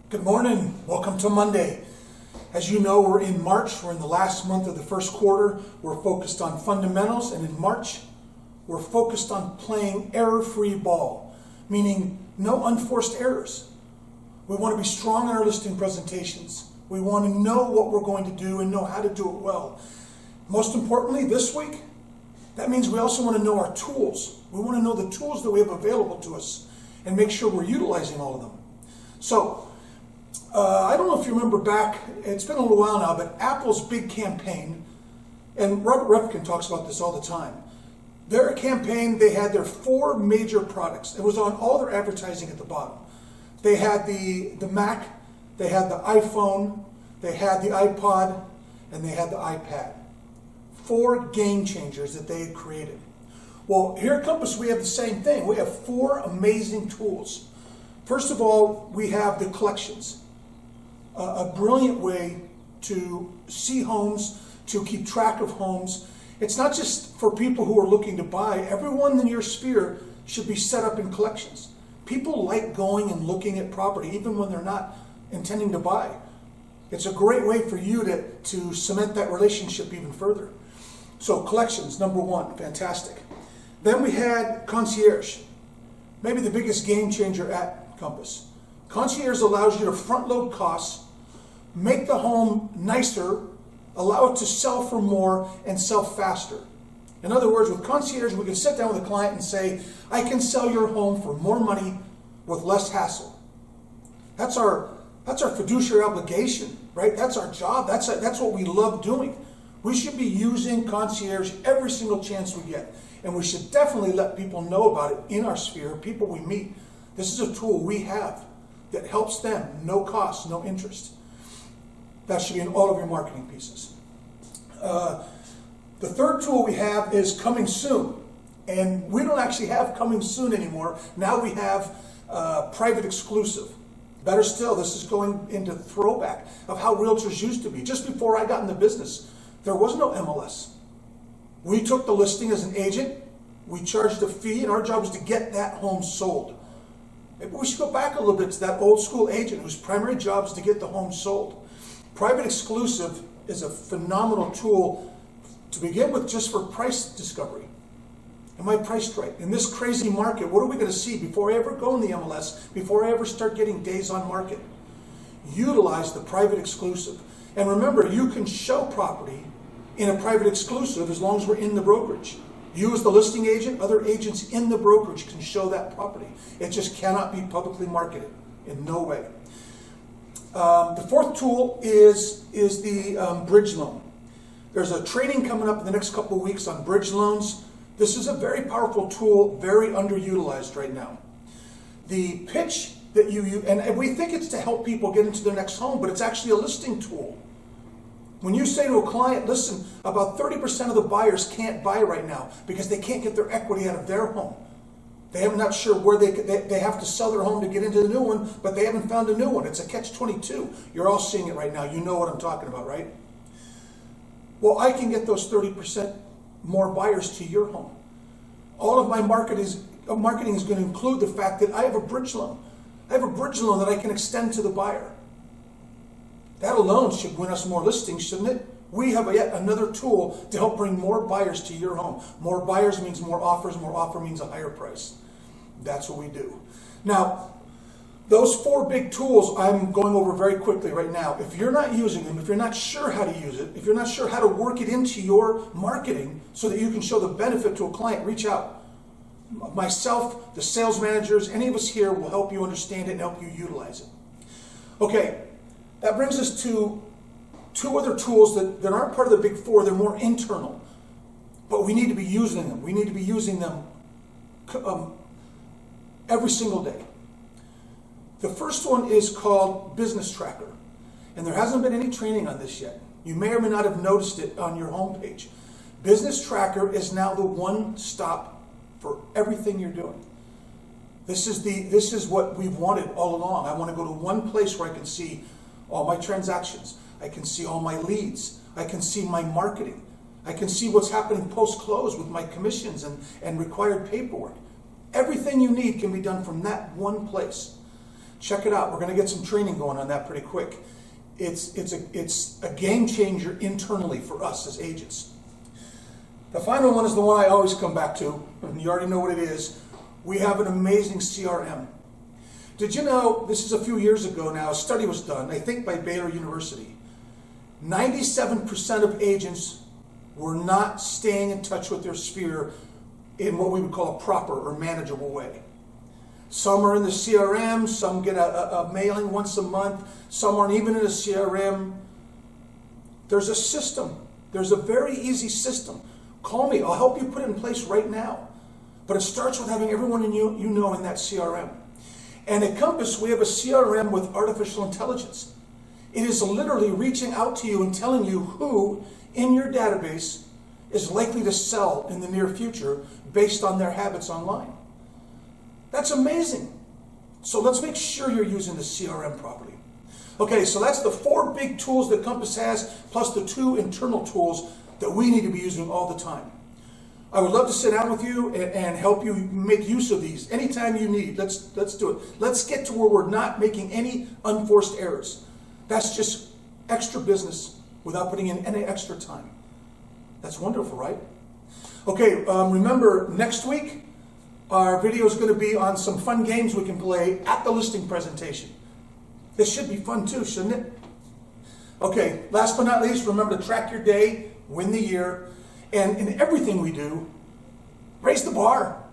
Good morning. Welcome to Monday. As you know, we're in March. We're in the last month of the first quarter. We're focused on fundamentals, and in March, we're focused on playing error-free ball, meaning no unforced errors. We want to be strong in our listing presentations. We want to know what we're going to do and know how to do it well. Most importantly, this week, that means we also want to know our tools. We want to know the tools that we have available to us and make sure we're utilizing all of them. So, I don't know if you remember back, it's been a little while now, but Apple's big campaign, and Robert Reffkin talks about this all the time. Their campaign, they had their 4 major products. It was on all their advertising at the bottom. They had the Mac, they had the iPhone, they had the iPod, and they had the iPad. 4 game changers that they had created. Well, here at Compass, we have the same thing. We have 4 amazing tools. First of all, we have the collections. A brilliant way to see homes, to keep track of homes. It's not just for people who are looking to buy. Everyone in your sphere should be set up in collections. People like going and looking at property, even when they're not intending to buy. It's a great way for you to cement that relationship even further. So collections, number 1, fantastic. Then we had concierge, maybe the biggest game changer at Compass. Concierge allows you to front load costs, make the home nicer, allow it to sell for more and sell faster. In other words, with concierge, we can sit down with a client and say, I can sell your home for more money with less hassle. That's our fiduciary obligation, right? That's our job. That's what we love doing. We should be using concierge every single chance we get. And we should definitely let people know about it in our sphere, people we meet. This is a tool we have that helps them, no cost, no interest. That should be in all of your marketing pieces. The third tool we have is coming soon. And we don't actually have coming soon anymore. Now we have private exclusive. Better still, this is going into throwback of how realtors used to be. Just before I got in the business, there was no MLS. We took the listing as an agent, we charged a fee, and our job was to get that home sold. Maybe we should go back a little bit to that old school agent whose primary job is to get the home sold. Private exclusive is a phenomenal tool to begin with just for price discovery. Am I priced right? In this crazy market, what are we going to see before I ever go in the MLS, before I ever start getting days on market? Utilize the private exclusive. And remember, you can show property in a private exclusive as long as we're in the brokerage. You as the listing agent, other agents in the brokerage can show that property. It just cannot be publicly marketed in no way. The fourth tool is the bridge loan. There's a training coming up in the next couple of weeks on bridge loans. This is a very powerful tool, very underutilized right now. The pitch that you use, and we think it's to help people get into their next home, but it's actually a listing tool. When you say to a client, listen, about 30% of the buyers can't buy right now because they can't get their equity out of their home. They're not sure where they have to sell their home to get into the new one, but they haven't found a new one. It's a catch-22. You're all seeing it right now. You know what I'm talking about, right? Well, I can get those 30% more buyers to your home. All of my marketing is going to include the fact that I have a bridge loan. I have a bridge loan that I can extend to the buyer. That alone should win us more listings, shouldn't it? We have yet another tool to help bring more buyers to your home. More buyers means more offers. More offer means a higher price. That's what we do. Now, those 4 big tools I'm going over very quickly right now. If you're not using them, if you're not sure how to use it, if you're not sure how to work it into your marketing so that you can show the benefit to a client, reach out. Myself, the sales managers, any of us here will help you understand it and help you utilize it. Okay, that brings us to 2 other tools that aren't part of the big 4. They're more internal, but we need to be using them. We need to be using them every single day. The first one is called Business Tracker, and there hasn't been any training on this yet. You may or may not have noticed it on your homepage. Business Tracker is now the one-stop for everything you're doing. This is what we've wanted all along. I want to go to one place where I can see all my transactions. I can see all my leads. I can see my marketing. I can see what's happening post-close with my commissions and required paperwork. Everything you need can be done from that one place. Check it out. We're going to get some training going on that pretty quick. It's a game changer internally for us as agents. The final one is the one I always come back to, and you already know what it is. We have an amazing CRM. Did you know, this is a few years ago now, a study was done, I think by Baylor University. 97% of agents were not staying in touch with their sphere in what we would call a proper or manageable way. Some are in the CRM, some get a mailing once a month, some aren't even in a CRM. There's a system. There's a very easy system. Call me. I'll help you put it in place right now. But it starts with having everyone you know in that CRM. And at Compass, we have a CRM with artificial intelligence. It is literally reaching out to you and telling you who in your database is likely to sell in the near future based on their habits online. That's amazing. So let's make sure you're using the CRM properly. Okay, so that's the 4 big tools that Compass has, plus the 2 internal tools that we need to be using all the time. I would love to sit down with you and help you make use of these anytime you need. Let's do it. Let's get to where we're not making any unforced errors. That's just extra business without putting in any extra time. That's wonderful, right? Okay, remember next week, our video is going to be on some fun games we can play at the listing presentation. This should be fun too, shouldn't it? Okay, last but not least, remember to track your day, win the year, and in everything we do, raise the bar.